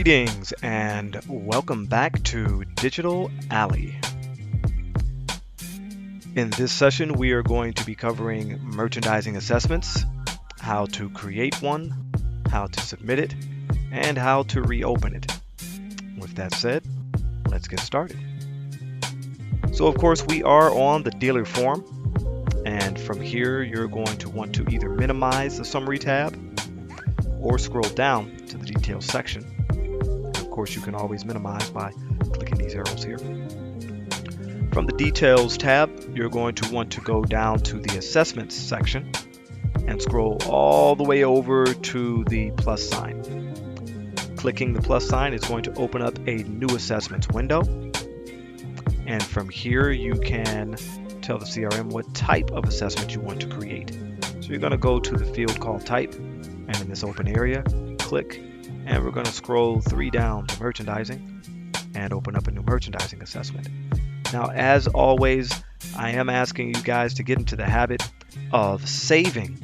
Greetings and welcome back to Digital Alley. In this session, we are going to be covering merchandising assessments, how to create one, how to submit it, and how to reopen it. With that said, let's get started. So of course, we are on the dealer form, and from here, you're going to want to either minimize the summary tab or scroll down to the details section. Of course, you can always minimize by clicking these arrows here. From the details tab, you're going to want to go down to the assessments section and scroll all the way over to the plus sign. Clicking the plus sign is going to open up a new assessments window. And from here, you can tell the CRM what type of assessment you want to create. So you're going to go to the field called type, and in this open area, click, and we're going to scroll 3 down to merchandising and open up a new merchandising assessment. Now, as always, I am asking you guys to get into the habit of saving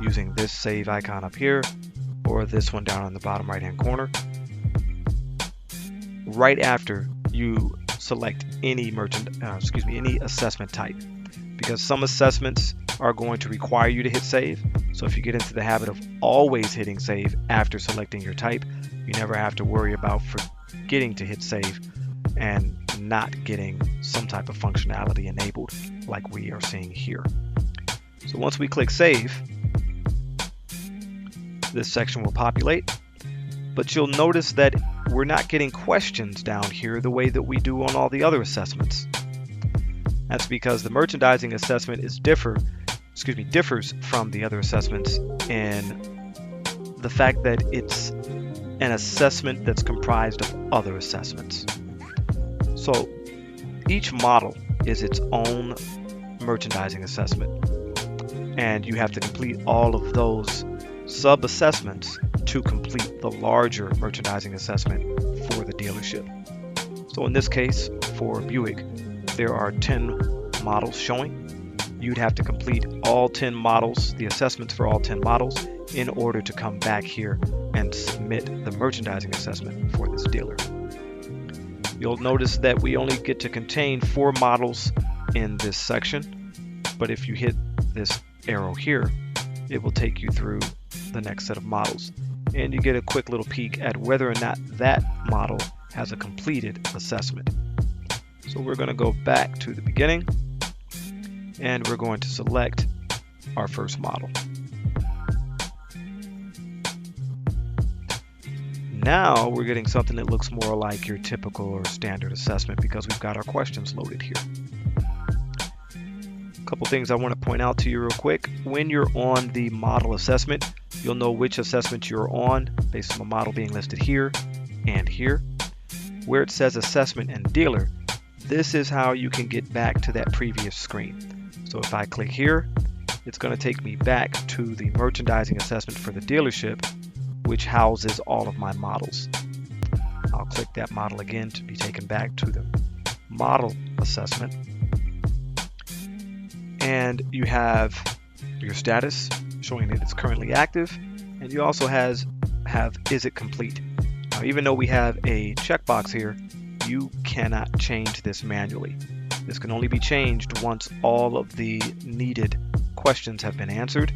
using this save icon up here or this one down on the bottom right hand corner right after you select any any assessment type, because some assessments are going to require you to hit save. So if you get into the habit of always hitting save after selecting your type, you never have to worry about forgetting to hit save and not getting some type of functionality enabled like we are seeing here. So once we click save, this section will populate, but you'll notice that we're not getting questions down here the way that we do on all the other assessments. That's because the merchandising assessment differs from the other assessments in the fact that it's an assessment that's comprised of other assessments. So each model is its own merchandising assessment, and you have to complete all of those sub-assessments to complete the larger merchandising assessment for the dealership. So in this case, for Buick, there are 10 models showing. You'd have to complete all 10 models, the assessments for all 10 models, in order to come back here and submit the merchandising assessment for this dealer. You'll notice that we only get to contain 4 models in this section, but if you hit this arrow here, it will take you through the next set of models, and you get a quick little peek at whether or not that model has a completed assessment. So we're going to go back to the beginning, and we're going to select our first model. Now we're getting something that looks more like your typical or standard assessment because we've got our questions loaded here. A couple things I want to point out to you real quick. When you're on the model assessment, you'll know which assessment you're on based on the model being listed here and here. Where it says assessment and dealer, this is how you can get back to that previous screen. So if I click here, it's going to take me back to the merchandising assessment for the dealership, which houses all of my models. I'll click that model again to be taken back to the model assessment. And you have your status showing that it's currently active, and you also have is it complete. Now, even though we have a checkbox here, you cannot change this manually. This can only be changed once all of the needed questions have been answered,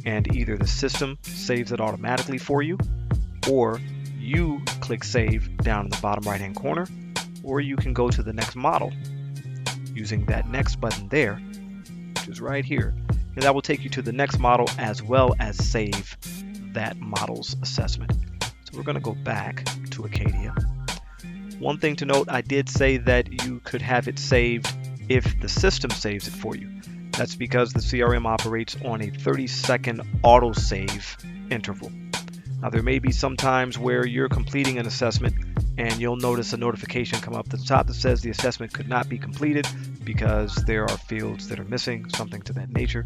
and either the system saves it automatically for you, or you click save down in the bottom right hand corner, or you can go to the next model using that next button there, which is right here, and that will take you to the next model as well as save that model's assessment. So we're going to go back to Acadia. One thing to note, I did say that you could have it saved if the system saves it for you. That's because the CRM operates on a 30-second autosave interval. Now, there may be some times where you're completing an assessment and you'll notice a notification come up at the top that says the assessment could not be completed because there are fields that are missing, something to that nature.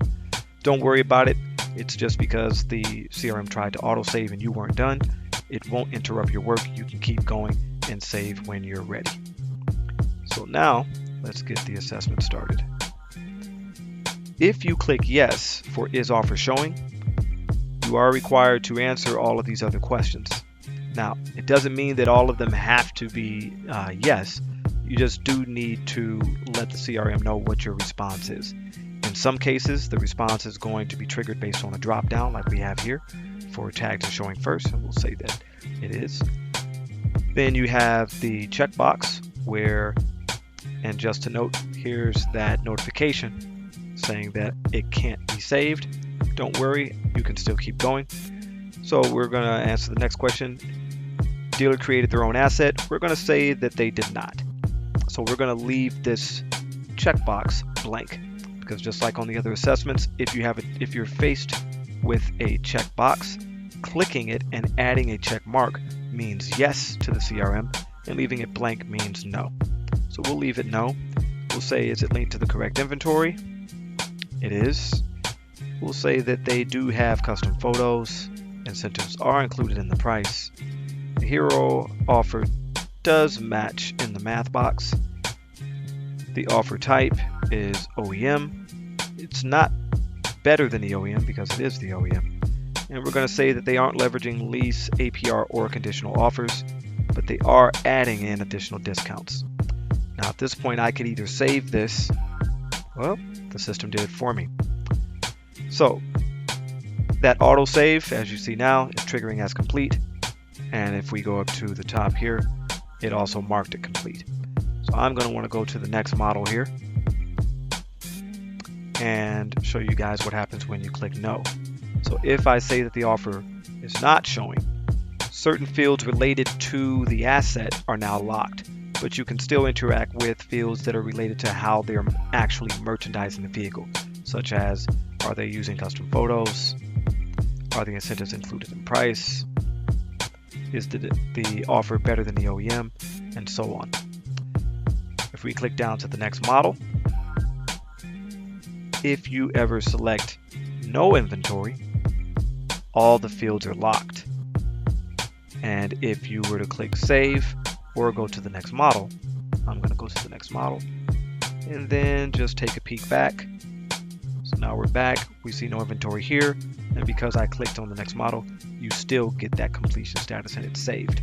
Don't worry about it. It's just because the CRM tried to autosave and you weren't done. It won't interrupt your work. You can keep going and save when you're ready. So now, let's get the assessment started. If you click yes for is offer showing, you are required to answer all of these other questions. Now, it doesn't mean that all of them have to be yes. You just do need to let the CRM know what your response is. In some cases, the response is going to be triggered based on a drop down like we have here for tags are showing first, and we'll say that it is. Then you have the checkbox where, and just to note, here's that notification saying that it can't be saved. Don't worry, you can still keep going. So we're going to answer the next question. Dealer created their own asset. We're going to say that they did not. So we're going to leave this checkbox blank, because just like on the other assessments, if you're faced with a checkbox, clicking it and adding a check mark means yes to the CRM, and leaving it blank means no. So we'll leave it no. We'll say, is it linked to the correct inventory? It is. We'll say that they do have custom photos. Incentives are included in the price. The hero offer does match in the math box. The offer type is OEM. It's not better than the OEM because it is the OEM. And we're going to say that they aren't leveraging lease, APR, or conditional offers, but they are adding in additional discounts. Now at this point I could either save this, well, the system did it for me. So that autosave, as you see now, is triggering as complete. And if we go up to the top here, it also marked it complete. So I'm going to want to go to the next model here and show you guys what happens when you click no. So if I say that the offer is not showing, certain fields related to the asset are now locked, but you can still interact with fields that are related to how they're actually merchandising the vehicle, such as, are they using custom photos? Are the incentives included in price? Is the offer better than the OEM? And so on. If we click down to the next model, if you ever select no inventory, all the fields are locked. And if you were to click save or go to the next model, I'm going to go to the next model and then just take a peek back. So now we're back, we see no inventory here, and because I clicked on the next model, you still get that completion status and it's saved.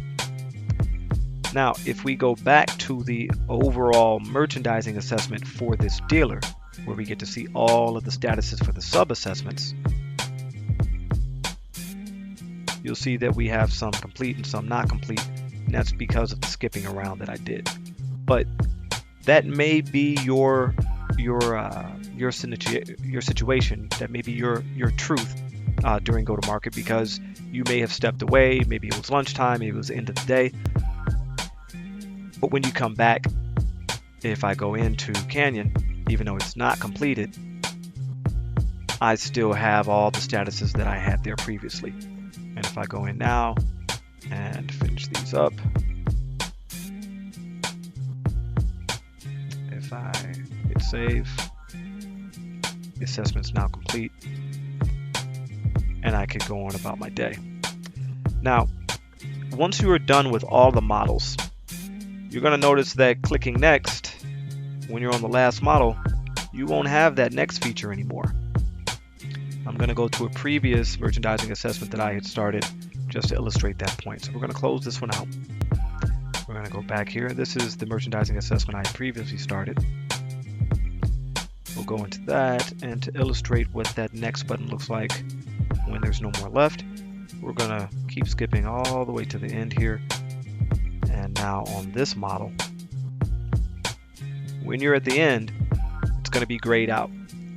Now if we go back to the overall merchandising assessment for this dealer, where we get to see all of the statuses for the sub-assessments, you'll see that we have some complete and some not complete, and that's because of the skipping around that I did. But that may be your situation, that may be your truth during go-to-market, because you may have stepped away, maybe it was lunchtime, maybe it was the end of the day. But when you come back, if I go into Canyon, even though it's not completed, I still have all the statuses that I had there previously. And if I go in now and finish these up, if I hit save, the assessment's now complete, and I could go on about my day. Now, once you are done with all the models, you're going to notice that clicking next, when you're on the last model, you won't have that next feature anymore. I'm going to go to a previous merchandising assessment that I had started just to illustrate that point. So we're going to close this one out. We're going to go back here. This is the merchandising assessment I previously started. We'll go into that, and to illustrate what that next button looks like when there's no more left, we're going to keep skipping all the way to the end here. And now on this model, when you're at the end, it's going to be grayed out.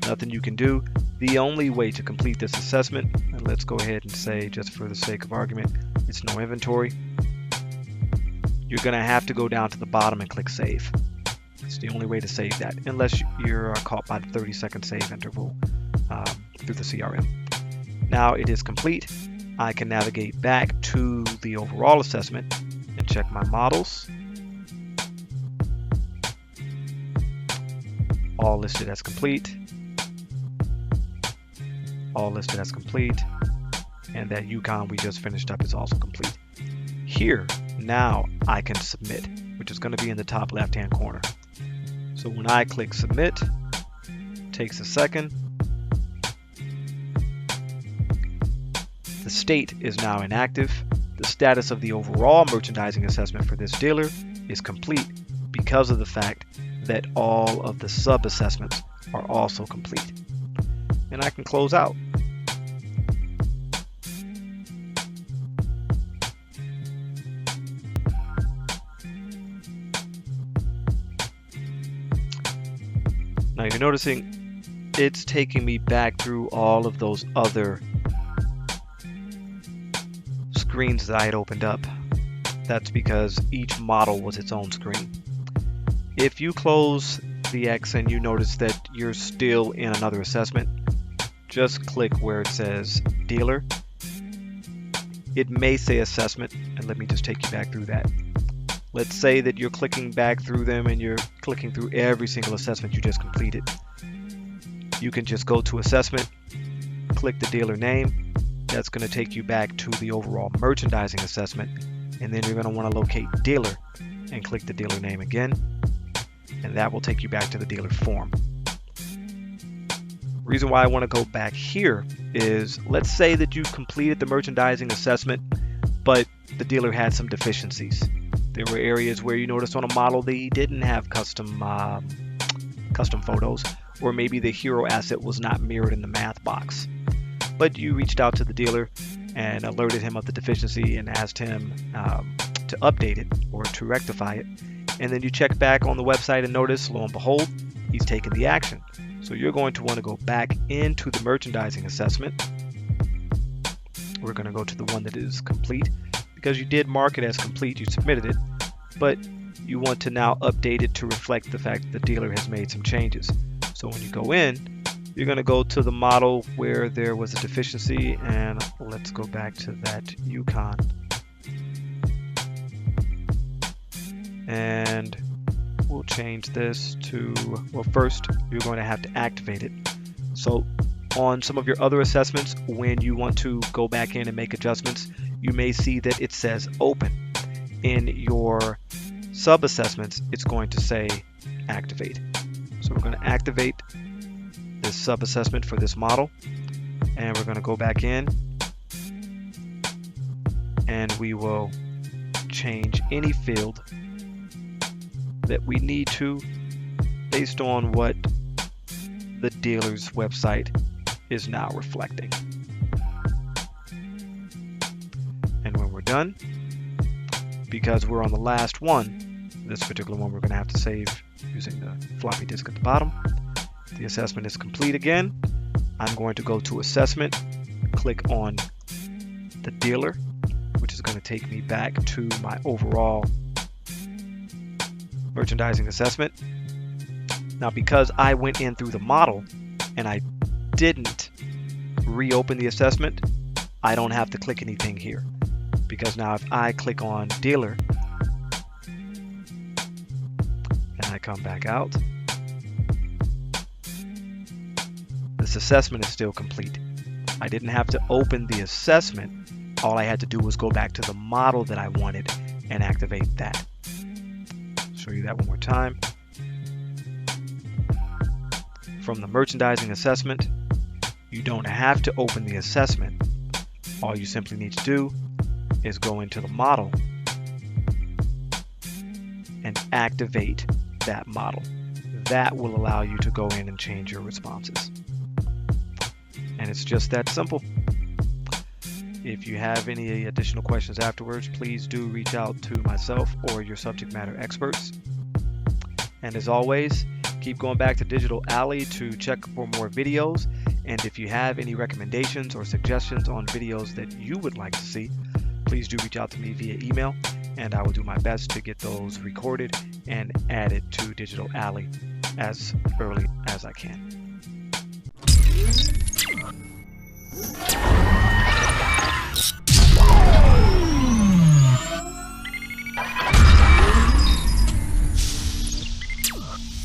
Nothing you can do. The only way to complete this assessment, and let's go ahead and say, just for the sake of argument, it's no inventory, you're going to have to go down to the bottom and click save. It's the only way to save that, unless you're caught by the 30-second save interval through the CRM. Now it is complete. I can navigate back to the overall assessment and check my models. All listed as complete. All listed as complete. And that Yukon we just finished up is also complete. Here, now I can submit, which is going to be in the top left-hand corner. So when I click submit, it takes a second. The state is now inactive. The status of the overall merchandising assessment for this dealer is complete because of the fact that all of the sub-assessments are also complete. And I can close out. Now you're noticing it's taking me back through all of those other screens that I had opened up. That's because each model was its own screen. If you close the X and you notice that you're still in another assessment, just click where it says dealer. It may say assessment, and let me just take you back through that. Let's say that you're clicking back through them and you're clicking through every single assessment you just completed. You can just go to assessment, click the dealer name. That's going to take you back to the overall merchandising assessment, and then you're going to want to locate dealer and click the dealer name again, and that will take you back to the dealer form. Reason why I want to go back here is, let's say that you completed the merchandising assessment, but the dealer had some deficiencies. There were areas where you noticed on a model they didn't have custom photos, or maybe the hero asset was not mirrored in the math box. But you reached out to the dealer and alerted him of the deficiency and asked him to update it or to rectify it. And then you check back on the website and notice, lo and behold, he's taken the action. So you're going to want to go back into the merchandising assessment. We're going to go to the one that is complete, because you did mark it as complete, you submitted it, but you want to now update it to reflect the fact that the dealer has made some changes. So when you go in, you're going to go to the model where there was a deficiency, and let's go back to that Yukon. And we'll change this to, well, first you're going to have to activate it. So on some of your other assessments, when you want to go back in and make adjustments, you may see that it says open. In your sub-assessments, it's going to say activate. So we're going to activate this sub-assessment for this model, and we're going to go back in and we will change any field that we need to based on what the dealer's website is now reflecting. And when we're done, because we're on the last one, this particular one we're going to have to save using the floppy disk at the bottom. The assessment is complete again. I'm going to go to assessment, click on the dealer, which is going to take me back to my overall merchandising assessment. Now, because I went in through the model and I didn't reopen the assessment, I don't have to click anything here. Because now if I click on dealer and I come back out, this assessment is still complete. I didn't have to open the assessment. All I had to do was go back to the model that I wanted and activate that. Show you that one more time. From the merchandising assessment, you don't have to open the assessment. All you simply need to do is go into the model and activate that model. That will allow you to go in and change your responses. And it's just that simple. If you have any additional questions afterwards, please do reach out to myself or your subject matter experts. And as always, keep going back to Digital Alley to check for more videos. And if you have any recommendations or suggestions on videos that you would like to see, please do reach out to me via email, and I will do my best to get those recorded and added to Digital Alley as early as I can.